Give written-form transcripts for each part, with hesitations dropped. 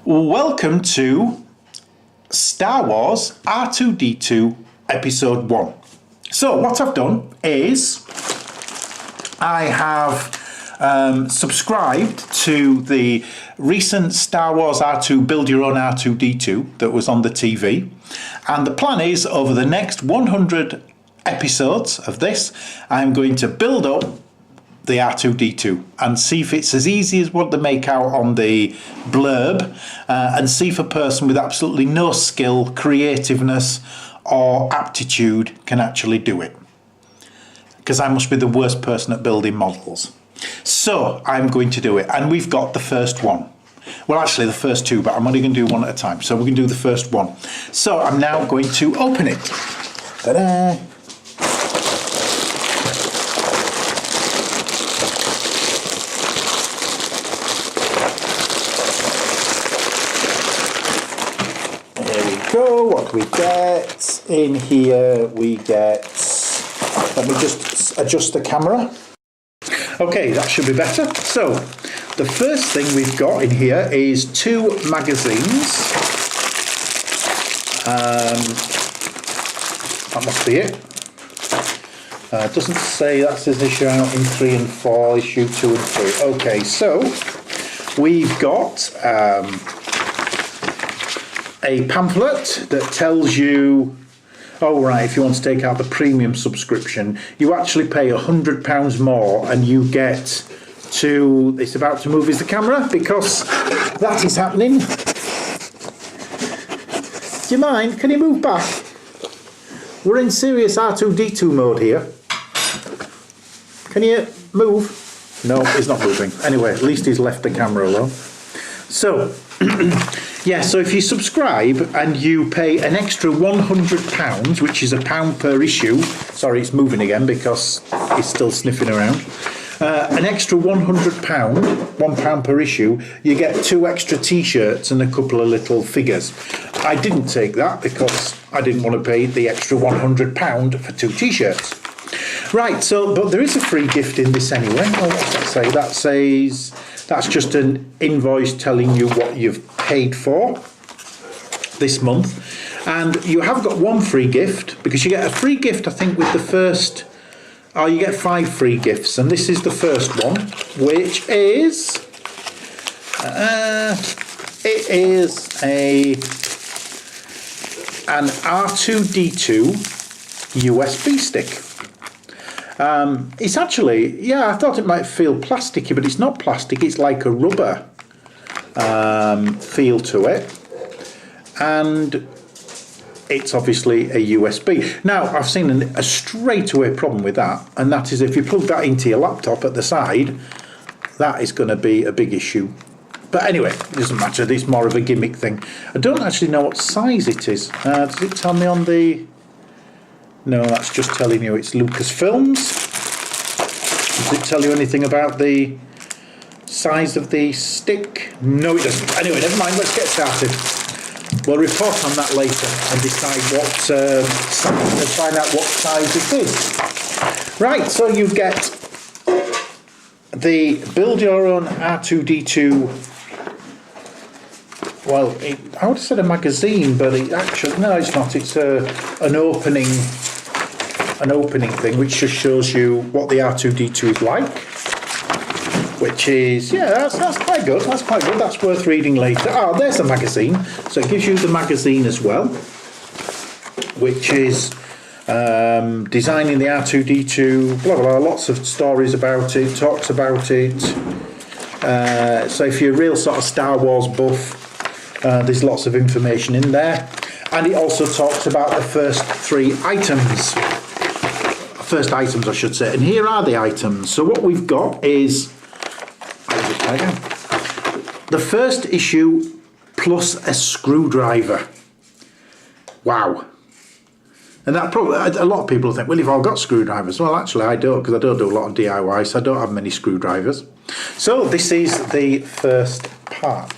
Welcome to Star Wars R2D2 Episode 1. So what I've done is I have subscribed to the recent Star Wars R2 Build Your Own R2D2 that was on the TV, and the plan is over the next 100 episodes of this I'm going to build up the R2D2 and see if it's as easy as what they make out on the blurb, and see if a person with absolutely no skill, creativeness or aptitude can actually do it, because I must be the worst person at building models. So I'm going to do it, and we've got the first one. Well, actually the first two, but I'm only going to do one at a time, so we're going to do the first one. So I'm now going to open it. Ta-da! Go, what we get in here, we get, let me just adjust the camera. Okay, that should be better. So the first thing we've got in here is two magazines. That must be it. It doesn't say, that says issue out in 3 and 4, issue 2 and 3. Okay, so we've got a pamphlet that tells you, oh right, if you want to take out the premium subscription, you actually pay £100 more and you get to, it's about to move, is the camera, because that is happening. Do you mind? Can you move back? We're in serious R2D2 mode here. Can you move? No, he's not moving. Anyway, at least he's left the camera alone. So, yeah, so if you subscribe and you pay an extra £100, which is £1 per issue, sorry, it's moving again because it's still sniffing around, an extra £100, £1 per issue, you get 2 extra t-shirts and a couple of little figures. I didn't take that because I didn't want to pay the extra £100 for 2 t-shirts. Right, so, but there is a free gift in this anyway. Oh, what does that say? That says, that's just an invoice telling you what you've paid for this month. And you have got one free gift, because you get a free gift, I think, with the first, oh, you get 5 free gifts. And this is the first one, which is, it is an R2D2 USB stick. It's actually, yeah, I thought it might feel plasticky, but it's not plastic, it's like a rubber feel to it, and it's obviously a USB. Now, I've seen a straightaway problem with that, and that is if you plug that into your laptop at the side, that is going to be a big issue. But anyway, it doesn't matter, it's more of a gimmick thing. I don't actually know what size it is. Does it tell me on the... No, that's just telling you it's Lucasfilms. Does it tell you anything about the size of the stick? No, it doesn't. Anyway, never mind, let's get started. We'll report on that later and decide what, and find out what size it is. Right, so you get the Build Your Own R2D2. Well, I would have said a magazine, but it actually, no, it's not. It's an opening thing, which just shows you what the R2D2 is like, which is, yeah, that's quite good. That's quite good. That's worth reading later. Oh, there's the magazine. So it gives you the magazine as well, which is designing the R2D2, blah, blah, blah, lots of stories about it, talks about it. So if you're a real sort of Star Wars buff, there's lots of information in there. And it also talks about the first 3 items. First items, I should say. And here are the items. So what we've got is the first issue plus a screwdriver. Wow. And that probably, a lot of people think, well, you've all got screwdrivers. Well, actually, I don't, because I don't do a lot of DIY, so I don't have many screwdrivers. So this is the first part.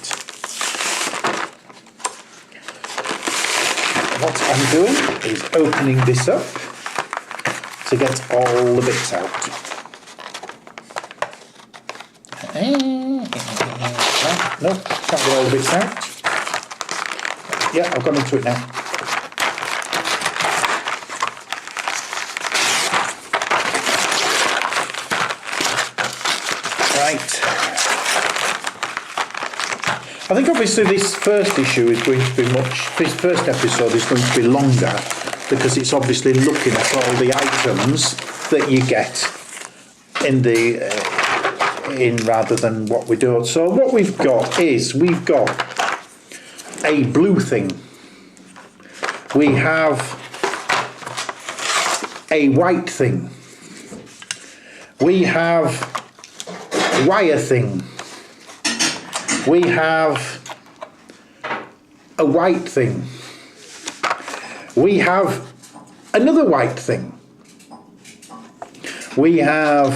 What I'm doing is opening this up to get all the bits out. No, can't get all the bits out. Yeah, I've gone into it now. Right. I think obviously this first issue is going to be this first episode is going to be longer because it's obviously looking at all the items that you get in the rather than what we do. So what we've got is we've got a blue thing. We have a white thing. We have wire thing. We have a white thing. We have another white thing. We have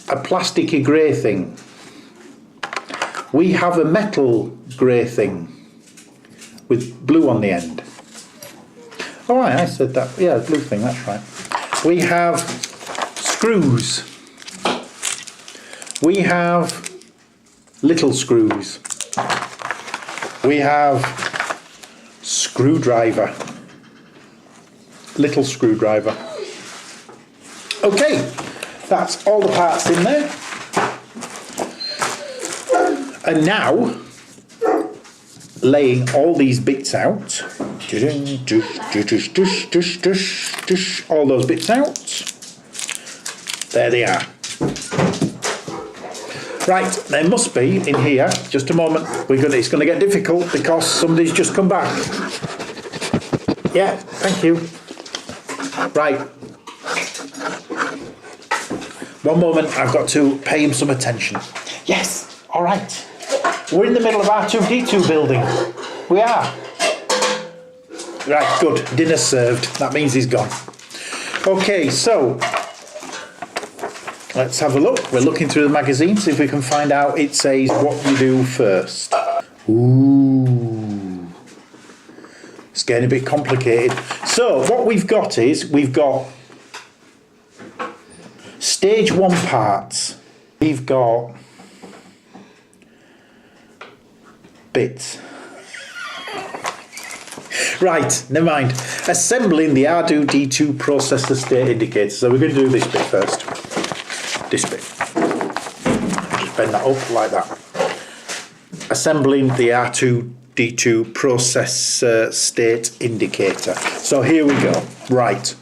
a plasticky grey thing. We have a metal grey thing with blue on the end. Oh, right, I said that. Yeah, blue thing, that's right. We have screws. We have little screws. We have screwdriver. Little screwdriver. Okay, that's all the parts in there. And now, laying all these bits out. All those bits out. There they are. Right, there must be in here, just a moment, it's going to get difficult because somebody's just come back. Yeah, thank you. Right. One moment, I've got to pay him some attention. Yes, all right. We're in the middle of R2D2 building. We are. Right, good, dinner's served. That means he's gone. Okay, so let's have a look. We're looking through the magazine, see if we can find out. It says what you do first. Ooh. It's getting a bit complicated. So what we've got is, we've got stage 1 parts. We've got bits. Right, never mind. Assembling the R2D2 processor state indicator. So we're going to do this bit first. This bit. Just bend that up like that. Assembling the R2D2 processor state indicator. So here we go. Right.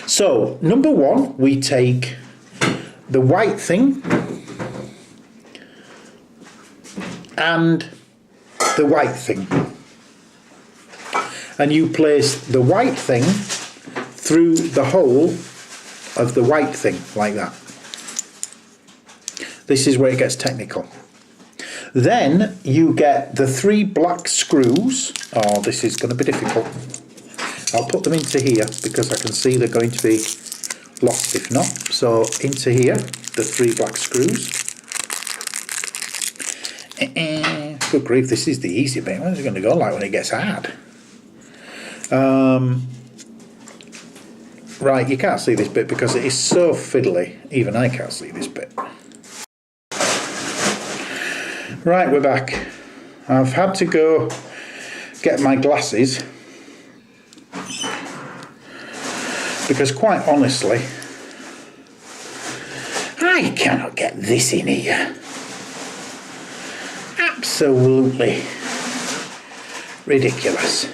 So number 1, we take the white thing and the white thing. And you place the white thing through the hole of the white thing, like that. This is where it gets technical. Then you get the 3 black screws. Oh, this is going to be difficult. I'll put them into here because I can see they're going to be lost if not. So into here, the 3 black screws. Good grief, this is the easy bit. Where's it going to go like when it gets hard? Right, you can't see this bit because it is so fiddly. Even I can't see this bit. Right, we're back. I've had to go get my glasses because quite honestly I cannot get this in here. Absolutely ridiculous.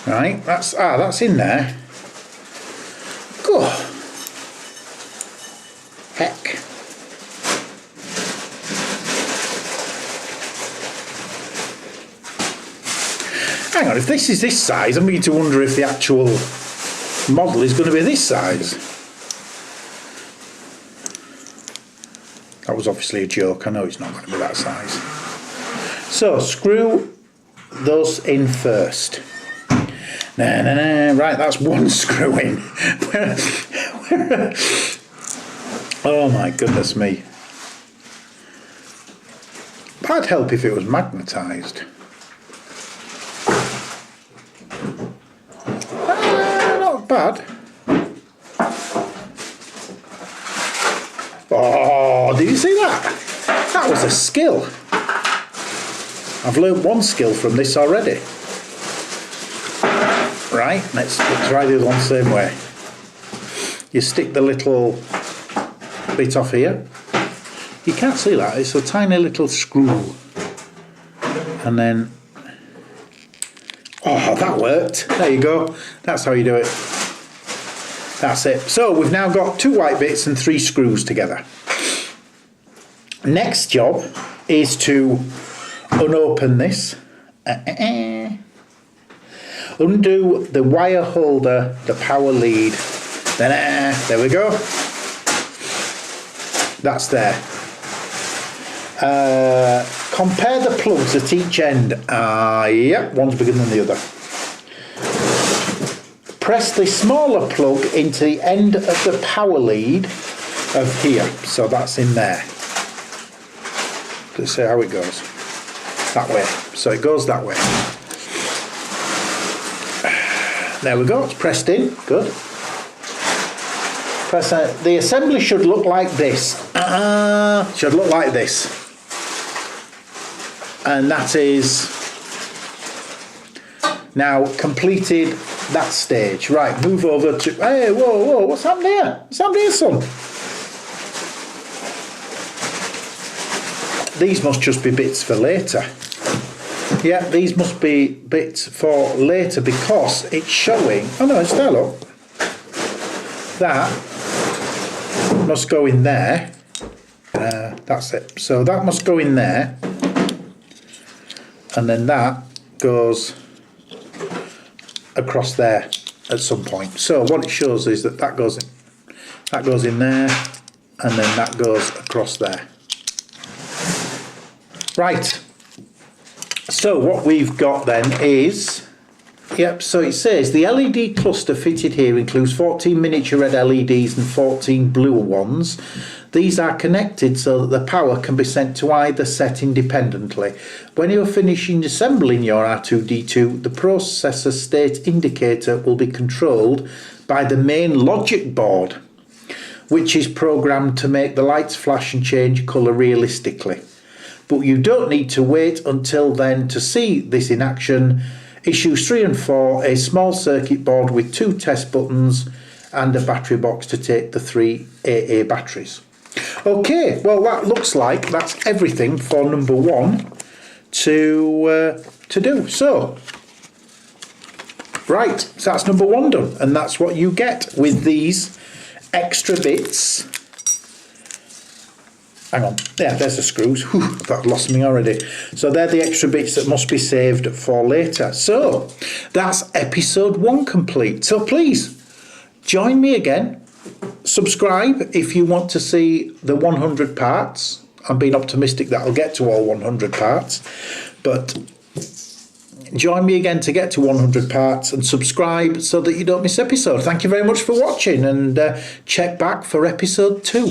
Right, that's in there. Go. Heck. Hang on, if this is this size, I'm beginning to wonder if the actual model is going to be this size. That was obviously a joke. I know it's not going to be that size. So, screw those in first. Right, that's 1 screw in. Oh my goodness me. That'd help if it was magnetised. bad. Oh, did you see that? That was a skill. I've learnt one skill from this already. Right, let's try the other one the same way. You stick the little bit off here. You can't see that, it's a tiny little screw. And then, oh, that worked. There you go. That's how you do it. That's it. So we've now got 2 white bits and 3 screws together. Next job is to unopen this. Undo the wire holder, the power lead. There we go. That's there. Compare the plugs at each end. Yep, one's bigger than the other. Press the smaller plug into the end of the power lead of here. So that's in there. Let's see how it goes. That way. So it goes that way. There we go, it's pressed in. Good. Press it. The assembly should look like this. Should look like this. And that is now completed that stage. Right, move over to, hey, whoa, what's happened here? What's happened here, son? These must just be bits for later. Yeah, these must be bits for later because it's showing, oh no, it's there, look. That must go in there. That's it. So that must go in there. And then that goes across there at some point. So what it shows is that that goes in there, and then that goes across there. Right. So what we've got then is, yep, so it says the LED cluster fitted here includes 14 miniature red LEDs and 14 blue ones. These are connected so that the power can be sent to either set independently. When you're finishing assembling your R2D2, the processor state indicator will be controlled by the main logic board, which is programmed to make the lights flash and change colour realistically. But you don't need to wait until then to see this in action. Issues 3 and 4, a small circuit board with 2 test buttons and a battery box to take the 3 AA batteries. Okay, well that looks like that's everything for number 1 to do. So, right, so that's number 1 done, and that's what you get with these extra bits. Hang on, yeah, there's the screws. Whew, I thought I'd lost me already. So they're the extra bits that must be saved for later. So that's episode 1 complete. So please join me again. Subscribe if you want to see the 100 parts. I'm being optimistic that I'll get to all 100 parts. But join me again to get to 100 parts and subscribe so that you don't miss episode. Thank you very much for watching, and check back for episode 2.